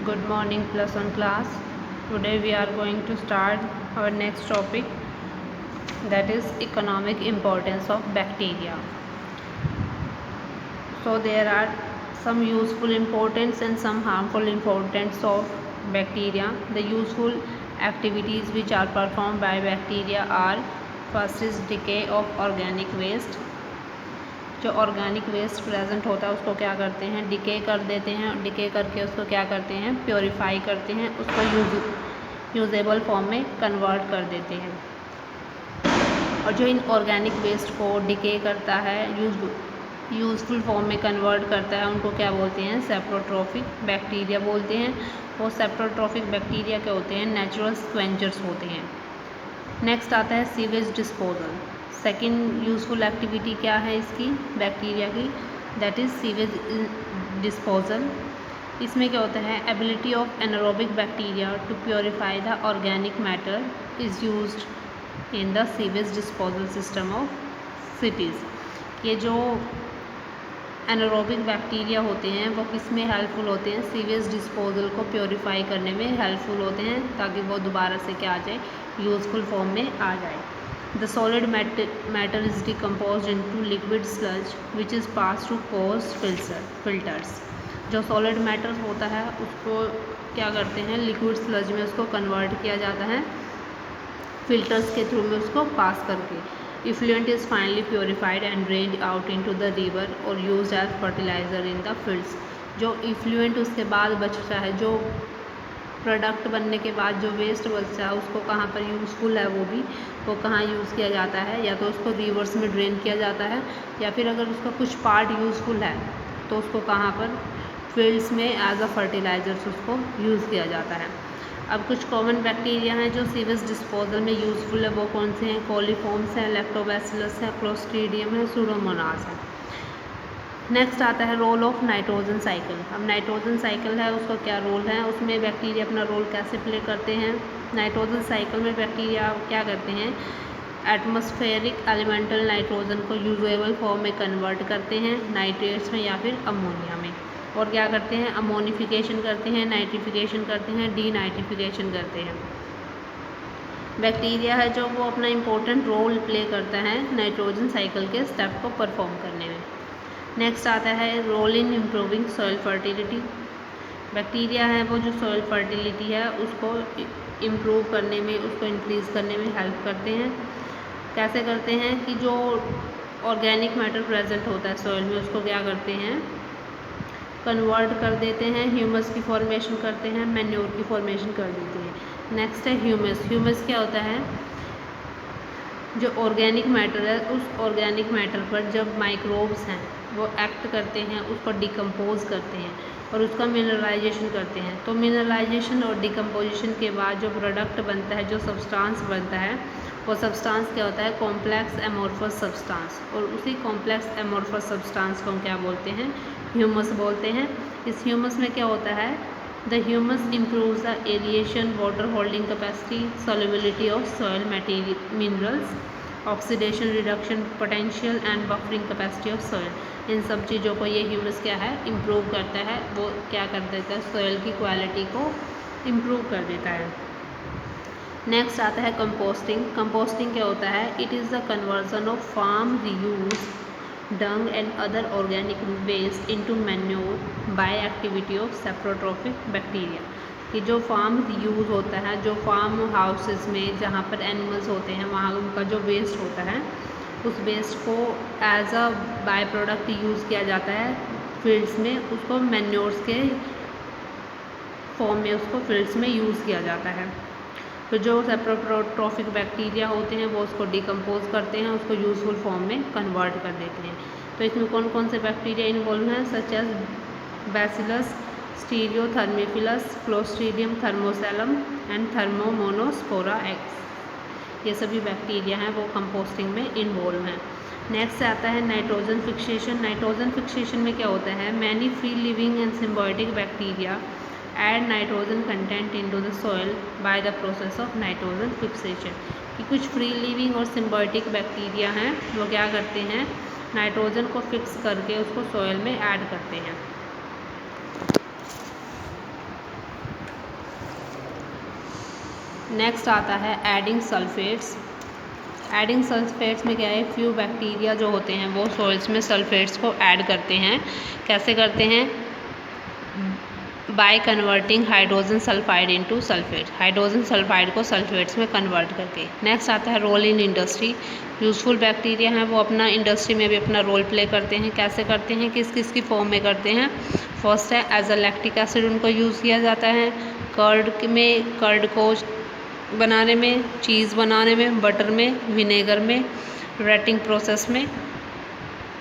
Good morning plus one class. Today we are going to start our next topic, that is economic importance of bacteria. So there are some useful importance and some harmful importance of bacteria. The useful activities which are performed by bacteria are: first is decay of organic waste. जो organic waste present होता है उसको क्या करते हैं, decay कर देते हैं। डिके करके उसको क्या करते हैं, प्योरीफाई करते हैं, उसको यूजेबल फॉर्म में कन्वर्ट कर देते हैं। और जो इन ऑर्गेनिक वेस्ट को डिके करता है, यूजफुल फॉर्म में कन्वर्ट करता है, उनको क्या बोलते हैं, सेप्रोट्रोफिक बैक्टीरिया बोलते हैं। वो सेप्रोट्रोफिक बैक्टीरिया क्या होते हैं, नेचुरल स्क्वेंचर्स होते हैं। नेक्स्ट आता है sewage disposal. Second useful activity क्या है इसकी, बैक्टीरिया की, दैट इज़ सीवेज डिस्पोजल। इसमें क्या होता है, ability of anaerobic bacteria to purify the organic matter is used in the sewage disposal system of cities. ये जो एनारोबिक बैक्टीरिया होते हैं वो किस में हेल्पफुल होते हैं, सीवेज डिस्पोजल को प्योरीफाई करने में हेल्पफुल होते हैं, ताकि वो दोबारा से क्या आ जाए, यूजफुल फॉर्म में आ जाए। The solid matter is decomposed into liquid sludge which is passed through porous filters. जो solid matter होता है उसको क्या करते हैं, liquid sludge में उसको convert किया जाता है, filters के थ्रू में उसको पास करके। Effluent is finally purified and drained out into the river or used as fertilizer in the fields. जो effluent उसके बाद बचता है, जो प्रोडक्ट बनने के बाद जो वेस्ट बचता है उसको कहाँ पर यूज़फुल है, वो कहाँ यूज़ किया जाता है, या तो उसको रिवर्स में ड्रेन किया जाता है, या फिर अगर उसका कुछ पार्ट यूज़फुल है तो उसको कहाँ पर, फील्ड्स में एज अ फर्टिलाइजर्स उसको यूज़ किया जाता है। अब कुछ कॉमन बैक्टीरिया हैं जो सीवेज डिस्पोजल में यूज़फुल है, वो कौन से हैं, कोलीफॉर्म्स हैं, लैक्टोबैसिलस है, क्लोस्ट्रीडियम है, सूडोमोनास है। नेक्स्ट आता है रोल ऑफ नाइट्रोजन साइकिल। अब नाइट्रोजन साइकिल है, उसका क्या रोल है, उसमें बैक्टीरिया अपना रोल कैसे प्ले करते हैं। नाइट्रोजन साइकिल में बैक्टीरिया क्या करते हैं, एटमॉस्फेरिक एलिमेंटल नाइट्रोजन को यूजेबल फॉर्म में कन्वर्ट करते हैं, नाइट्रेट्स में या फिर अमोनिया में, और क्या करते हैं, अमोनिफिकेशन करते हैं, नाइट्रिफिकेशन करते हैं, डीनाइट्रिफिकेशन करते हैं। बैक्टीरिया है जो वो अपना इम्पोर्टेंट रोल प्ले करता है नाइट्रोजन साइकिल के स्टेप को परफॉर्म करने में। नेक्स्ट आता है role in improving soil fertility. Bacteria है वो जो सॉइल फर्टिलिटी है उसको इम्प्रूव करने में, उसको इंक्रीज़ करने में हेल्प करते हैं। कैसे करते हैं कि जो ऑर्गेनिक मैटर प्रेजेंट होता है सॉइल में उसको क्या करते हैं, कन्वर्ट कर देते हैं, ह्यूमस की फॉर्मेशन करते हैं, मैन्योर की फॉर्मेशन कर देते हैं। नेक्स्ट है ह्यूमस। ह्यूमस क्या होता है, जो ऑर्गेनिक मैटर है उस ऑर्गेनिक मैटर पर जब माइक्रोब्स हैं वो एक्ट करते हैं, उसको डिकम्पोज करते हैं और उसका मिनरलाइजेशन करते हैं। तो मिनरलाइजेशन और डिकम्पोजिशन के बाद जो प्रोडक्ट बनता है, जो सब्सटेंस बनता है, वो सब्सटेंस क्या होता है, कॉम्प्लेक्स एमोर्फस सब्सटेंस। और उसी कॉम्प्लेक्स एमोर्फस सब्सटेंस को हम क्या बोलते हैं, ह्यूमस बोलते हैं। इस ह्यूमस में क्या होता है, the humus improves the aeration, water holding capacity, solubility of soil minerals, oxidation reduction potential and buffering capacity of soil. इन सब चीज़ों को ये ह्यूमस क्या है, इम्प्रूव करता है। वो क्या कर देता है, सॉइल की क्वालिटी को इम्प्रूव कर देता है। नेक्स्ट आता है कंपोस्टिंग। कंपोस्टिंग क्या होता है, it is the conversion of farm reuse dung and other organic waste into manure by activity of saprotrophic bacteria। कि जो फार्म यूज़ होता है, जो फार्म हाउसेस में जहाँ पर एनिमल्स होते हैं वहाँ उनका जो वेस्ट होता है, उस वेस्ट को as a by product use किया जाता है फील्ड्स में, उसको मैन्योर्स के फॉर्म में उसको फील्ड्स में यूज़ किया जाता है। तो जो सेप्रोट्रोफिक बैक्टीरिया होते हैं वो उसको डिकम्पोज करते हैं, उसको यूज़फुल फॉर्म में कन्वर्ट कर देते हैं। तो इसमें कौन कौन से बैक्टीरिया इन्वॉल्व हैं, such as bacillus stearothermophilus, clostridium thermocellum and thermomonospora x. ये सभी बैक्टीरिया हैं वो कंपोस्टिंग में इन्वॉल्व हैं। नेक्स्ट आता है नाइट्रोजन फिक्सेशन। नाइट्रोजन फिक्सेशन में क्या होता है, many free living and symbiotic bacteria add nitrogen content into the soil by the process of nitrogen fixation. कि कुछ फ्री लिविंग और सिम्बायोटिक बैक्टीरिया हैं वो क्या करते हैं, नाइट्रोजन को फिक्स करके उसको सॉइल में ऐड करते हैं। नेक्स्ट आता है एडिंग सल्फेट्स। एडिंग सल्फेट्स में क्या है, फ्यू बैक्टीरिया जो होते हैं वो सॉइल्स में सल्फेट्स को ऐड करते हैं। कैसे करते हैं? By converting hydrogen sulphide into sulphate, hydrogen sulphide को सल्फेट्स में कन्वर्ट करके। नेक्स्ट आता है role in industry. Useful bacteria हैं वो अपना इंडस्ट्री में भी अपना रोल प्ले करते हैं। कैसे करते हैं, किस किस की फॉर्म में करते हैं? फर्स्ट है एज अ लैक्टिक एसिड उनको यूज़ किया जाता है कर्ड में, कर्ड को बनाने में, चीज़ बनाने में, बटर में, विनेगर में, रेटिंग प्रोसेस में,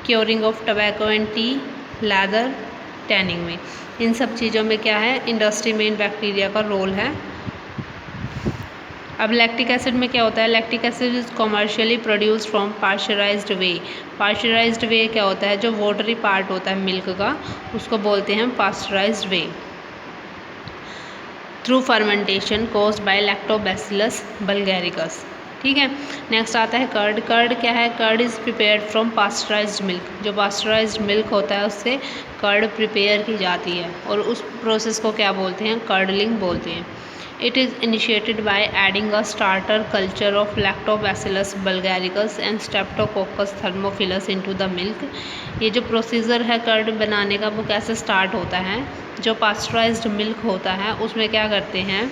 curing of tobacco and T, leather, tanning में। इन सब चीज़ों में क्या है, इंडस्ट्री में इन बैक्टीरिया का रोल है। अब लैक्टिक एसिड में क्या होता है? Lactic acid is commercially produced from pasteurised whey. Pasteurised whey क्या होता है? जो वाटरी पार्ट होता है मिल्क का, उसको बोलते हैं pasteurised whey. Through fermentation caused by lactobacillus bulgaricus. ठीक है। नेक्स्ट आता है कर्ड। कर्ड क्या है? Curd is prepared from pasteurised milk. जो पास्चराइज्ड मिल्क होता है उससे कर्ड प्रिपेयर की जाती है और उस प्रोसेस को क्या बोलते हैं? कर्डलिंग बोलते हैं। It is initiated by adding a starter culture of lactobacillus bulgaricus and streptococcus thermophilus into the milk. ये जो प्रोसीजर है कर्ड बनाने का वो कैसे स्टार्ट होता है? जो पास्चराइज्ड मिल्क होता है उसमें क्या करते हैं,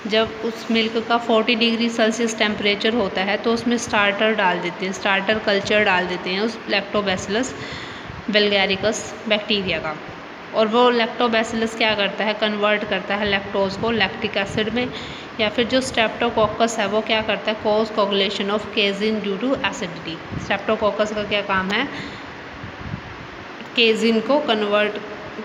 जब उस मिल्क का 40 डिग्री सेल्सियस टेम्परेचर होता है तो उसमें स्टार्टर डाल देते हैं, स्टार्टर कल्चर डाल देते हैं उस लैक्टोबैसिलस बल्गैरिकस बैक्टीरिया का। और वो लैक्टोबैसिलस क्या करता है? कन्वर्ट करता है लैक्टोज को लैक्टिक एसिड में। या फिर जो स्ट्रेप्टोकोकस है वो क्या करता है? Cause coagulation of casein due to acidity. Streptococcus का क्या काम है? केजिन को कन्वर्ट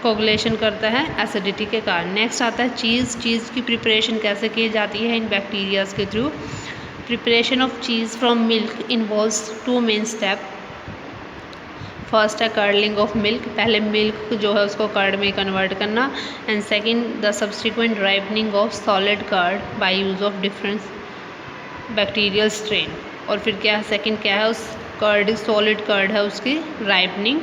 कोगुलेशन करता है एसिडिटी के कारण। नेक्स्ट आता है चीज़। चीज़ की प्रिपरेशन कैसे की जाती है इन बैक्टीरियाज के through? Preparation of cheese from milk involves 2 main step. First है कर्डलिंग ऑफ मिल्क, पहले मिल्क जो है उसको कर्ड में कन्वर्ट करना। And second the subsequent ripening of solid curd by use of different bacterial strain. और फिर क्या है, सेकंड क्या है, उस कर्ड सॉलिड कर्ड है उसकी राइपनिंग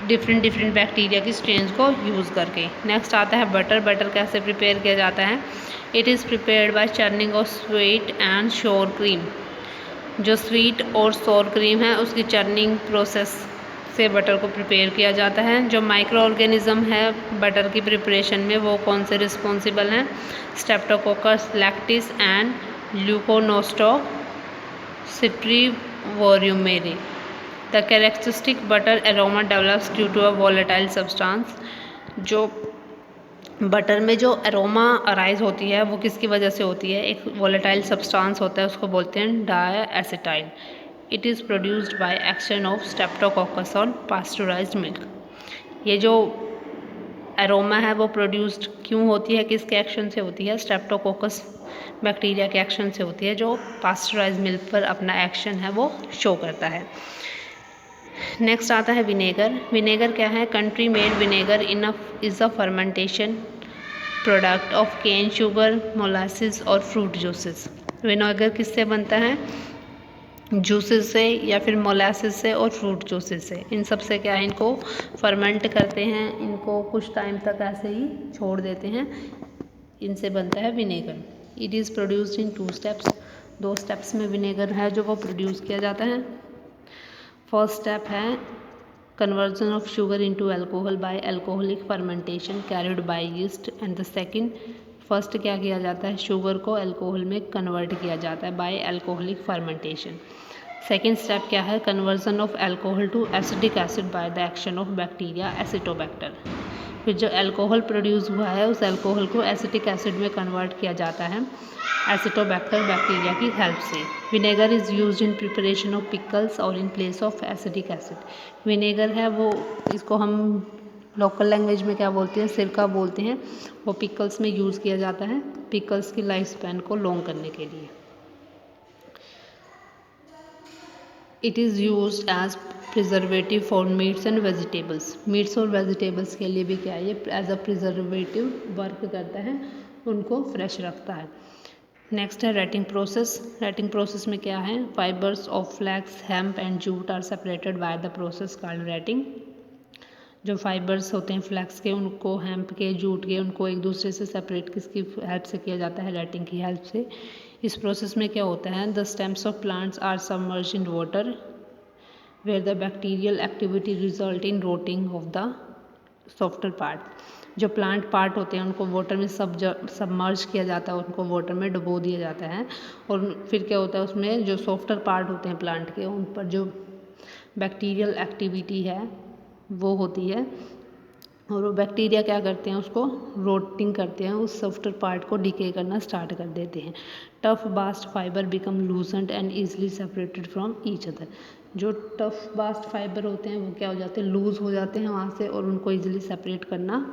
डिफरेंट बैक्टीरिया की स्ट्रेन्स को यूज़ करके। नेक्स्ट आता है बटर। बटर कैसे प्रिपेयर किया जाता है? It is prepared by churning of sweet and sour cream. जो स्वीट और श्योर क्रीम है उसकी चर्निंग प्रोसेस से बटर को प्रिपेयर किया जाता है। जो माइक्रो ऑर्गेनिज्म है बटर की प्रिपरेशन में वो कौन से रिस्पॉन्सिबल हैं? स्ट्रेप्टोकोकस लैक्टिस एंड ल्यूकोनोस्टोसिट्रीवोरियोमेरे। The characteristic butter aroma develops due to a volatile substance. जो बटर में जो एरोमा अराइज होती है वो किसकी वजह से होती है? एक वॉलेटाइल सब्सटेंस होता है उसको बोलते हैं diacetyl. It is produced by action of streptococcus on pasteurised milk. ये जो एरोमा है वो प्रोड्यूस्ड क्यों होती है, किसके एक्शन से होती है? स्ट्रेप्टोकोकस बैक्टीरिया के एक्शन से होती है जो पास्चराइज्ड मिल्क पर अपना एक्शन है वो शो करता है। नेक्स्ट आता है विनेगर। विनेगर क्या है? Country made vinegar is a fermentation product of cane sugar, molasses और फ्रूट जूसेस। विनेगर किससे बनता है? जूसेस से या फिर मोलासिस से और फ्रूट जूसेस से। इन सब से क्या है, इनको फर्मेंट करते हैं, इनको कुछ टाइम तक ऐसे ही छोड़ देते हैं, इनसे बनता है vinegar. It is produced in 2 steps. 2 steps में विनेगर है जो वो प्रोड्यूस किया जाता है। फर्स्ट स्टेप है conversion of sugar into alcohol by alcoholic fermentation carried by yeast and the second first क्या किया जाता है? शुगर को अल्कोहल में कन्वर्ट किया जाता है by alcoholic fermentation. Second step क्या है? Conversion of alcohol to acidic acid by the action of bacteria acetobacter. फिर जो अल्कोहल प्रोड्यूस हुआ है उस अल्कोहल को एसिटिक एसिड में कन्वर्ट किया जाता है एसिटोबैक्टर बैक्टीरिया की हेल्प से। Vinegar is used in preparation of pickles और in place of acidic acid. Vinegar है वो, इसको हम लोकल लैंग्वेज में क्या बोलते हैं? सिरका बोलते हैं। वो पिकल्स में यूज़ किया जाता है पिकल्स की लाइफ स्पैन को लॉन्ग करने के लिए। It is used as preservative for meats and vegetables. Meats और वेजिटेबल्स के लिए भी क्या है, ये एज अ प्रिजर्वेटिव वर्क करता है, उनको फ्रेश रखता है। नेक्स्ट है रेटिंग प्रोसेस। रेटिंग प्रोसेस में क्या है? Fibres of flax, hemp and jute are separated by the process called retting. जो फाइबर्स होते हैं फ्लैक्स के, उनको हेम्प के, जूट के, उनको एक दूसरे से सेपरेट किसकी हेल्प से किया जाता है? रेटिंग की हेल्प से। इस प्रोसेस में क्या होता है? The stems of plants are submerged in water where the bacterial activity result in rotting of the softer part. जो प्लांट पार्ट होते हैं उनको वाटर में सबमर्ज किया जाता है, उनको वाटर में डुबो दिया जाता है, और फिर क्या होता है उसमें जो सॉफ्टर पार्ट होते हैं प्लांट के, उन पर जो बैक्टीरियल एक्टिविटी है वो होती है, और वो बैक्टीरिया क्या करते हैं? उसको रोटिंग करते हैं, उस सॉफ्टर पार्ट को डिके करना स्टार्ट कर देते हैं। Tough bast fibre become loosened and easily separated from each other. जो टफ बास्ट फाइबर होते हैं वो क्या हो जाते हैं? लूज हो जाते हैं वहाँ से, और उनको ईजिली सेपरेट करना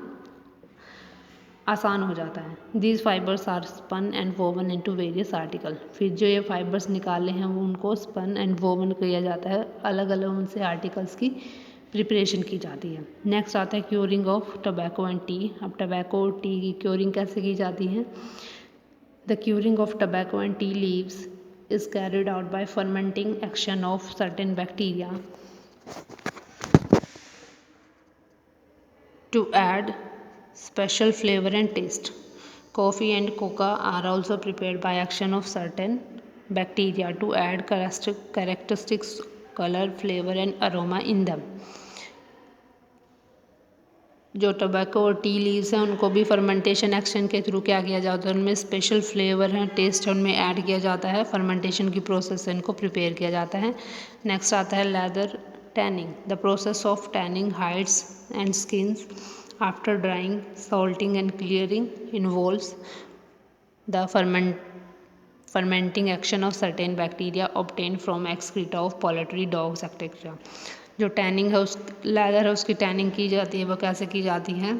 आसान हो जाता है। These fibres are spun and woven into various article. फिर जो ये फाइबर्स निकाले हैं वो उनको स्पन एंड वोवन किया जाता है, अलग अलग उनसे आर्टिकल्स की प्रिपरेशन की जाती है। नेक्स्ट आता है curing of tobacco and T. अब टबैको और टी की क्योरिंग कैसे की जाती है? The curing of tobacco and tea leaves is carried out by fermenting action of certain bacteria to add special flavor and taste. Coffee and cocoa are also prepared by action of certain bacteria to add characteristics, color, flavor and aroma in them. जो tobacco और tea leaves हैं उनको भी fermentation action के through क्या किया जाता है? उनमें स्पेशल फ्लेवर है, टेस्ट है, उनमें ऐड किया जाता है, फर्मेंटेशन की प्रोसेस से इनको प्रिपेयर किया जाता है। नेक्स्ट आता है leather tanning. The process of tanning hides and skins after drying, salting and clearing involves the fermenting action of certain bacteria obtained from excreta of poultry, dogs, etc. जो tanning है उस leather है उसकी tanning की जाती है, वो कैसे की जाती है?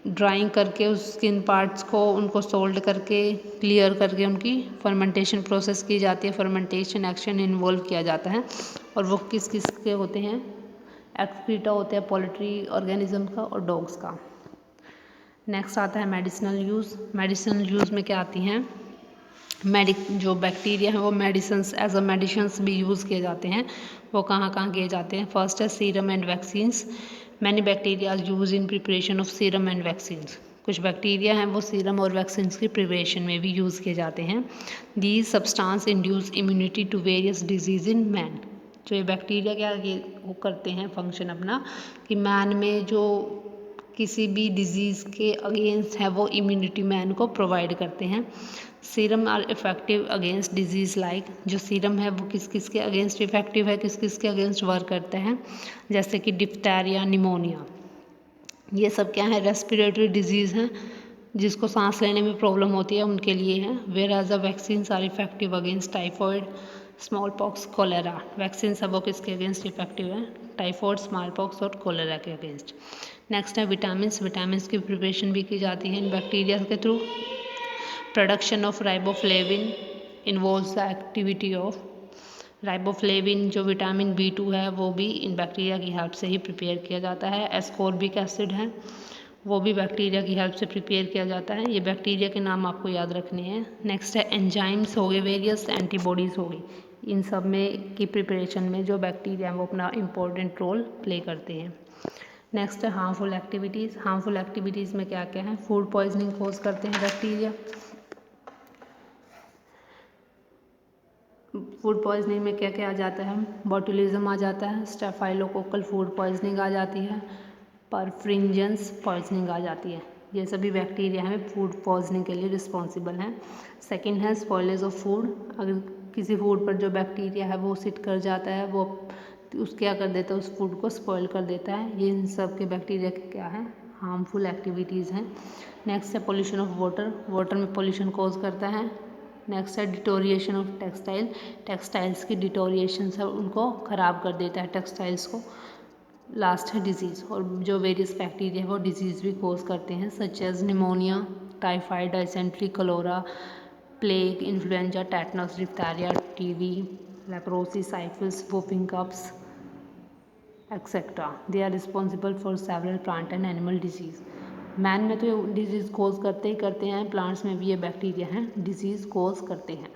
ड्राइंग करके उस स्किन पार्ट्स को उनको सोल्ड करके क्लियर करके उनकी फर्मेंटेशन प्रोसेस की जाती है, फर्मेंटेशन एक्शन इन्वॉल्व किया जाता है, और वो किस किस के होते हैं? एक्सक्रीटा होते हैं पोल्ट्री ऑर्गेनिज्म का और डॉग्स का। नेक्स्ट आता है मेडिसिनल यूज़। मेडिसिनल यूज़ में क्या आती हैं? जो बैक्टीरिया है वो मेडिसिन्स एज अ मेडिसिन्स भी यूज़ किए जाते हैं। वो कहाँ कहाँ किए जाते हैं? फर्स्ट है serum and vaccines. Many bacteria use in preparation of serum and vaccines. कुछ बैक्टीरिया हैं वो सीरम और वैक्सीन्स की प्रिपरेशन में भी यूज़ किए जाते हैं। These substance induce immunity to various disease in man. जो ये बैक्टीरिया क्या वो करते हैं फंक्शन अपना, कि मैन में जो किसी भी डिजीज़ के अगेंस्ट है वो इम्यूनिटी मैन को प्रोवाइड करते हैं। Serum are effective against disease like. जो सीरम है वो किस किस के अगेंस्ट इफेक्टिव है, किस किस के अगेंस्ट वर्क करते हैं? जैसे कि डिप्थेरिया, निमोनिया, ये सब क्या है? रेस्पिरेटरी डिजीज़ हैं, जिसको सांस लेने में प्रॉब्लम होती है उनके लिए है। Where as a vaccines are effective against typhoid, small pox, cholera. Vaccine सब वो किसके अगेंस्ट इफेक्टिव है? टाइफॉइड, स्मॉल पॉक्स और कोलेरा के अगेंस्ट। नेक्स्ट है विटामिन्स। विटामिन्स की प्रिपरेशन भी की जाती है इन बैक्टीरिया के through. Production of riboflavin involves the activity of riboflavin. जो विटामिन B2 है वो भी इन बैक्टीरिया की हेल्प से ही प्रिपेयर किया जाता है। एस्कॉर्बिक एसिड है वो भी बैक्टीरिया की हेल्प से प्रिपेयर किया जाता है। ये बैक्टीरिया के नाम आपको याद रखने हैं। नेक्स्ट है एंजाइम्स हो गए, वेरियस एंटीबॉडीज़ हो गई। इन सब में की प्रिपरेशन में जो बैक्टीरिया हैं वो अपना इम्पोर्टेंट रोल प्ले करते हैं। नेक्स्ट है हार्मफुल एक्टिविटीज़। हार्मफुल एक्टिविटीज़ में क्या क्या है? फूड पॉइजनिंग कॉज करते हैं बैक्टीरिया। फूड पॉइजनिंग में क्या क्या आ जाता है? बॉटुलिज्म आ जाता है, स्टेफाइलोकोकल फूड पॉइजनिंग आ जाती है, परफ्रिंजेंस पॉइजनिंग आ जाती है। ये सभी बैक्टीरिया हैं फूड पॉइजनिंग के लिए रिस्पॉन्सिबल हैं। सेकेंड है स्पॉइलेज ऑफ फूड। अगर किसी फूड पर जो बैक्टीरिया है वो सिट कर जाता है, वो क्या कर देता है? उस फूड को स्पॉइल कर देता है। ये इन सब के बैक्टीरिया के क्या है? हार्मफुल एक्टिविटीज़ हैं। नेक्स्ट है पोल्यूशन ऑफ वाटर। वाटर में पोल्यूशन कॉज करता है। नेक्स्ट है डिटोरिएशन ऑफ टेक्सटाइल। टेक्सटाइल्स की डिटोरिएशन से उनको ख़राब कर देता है टेक्सटाइल्स को। लास्ट है डिजीज़, और जो वेरियस बैक्टीरिया है वो डिजीज़ भी कॉज करते हैं, such as pneumonia, typhoid, dysentery, cholera, plague, influenza, tetanus, diphtheria, TB, leprosy, syphilis, whooping coughs etcetera. They are responsible for several plant and animal disease. Man में तो disease कोज करते ही करते हैं, प्लांट्स में भी ये बैक्टीरिया हैं डिजीज़ कोज करते हैं।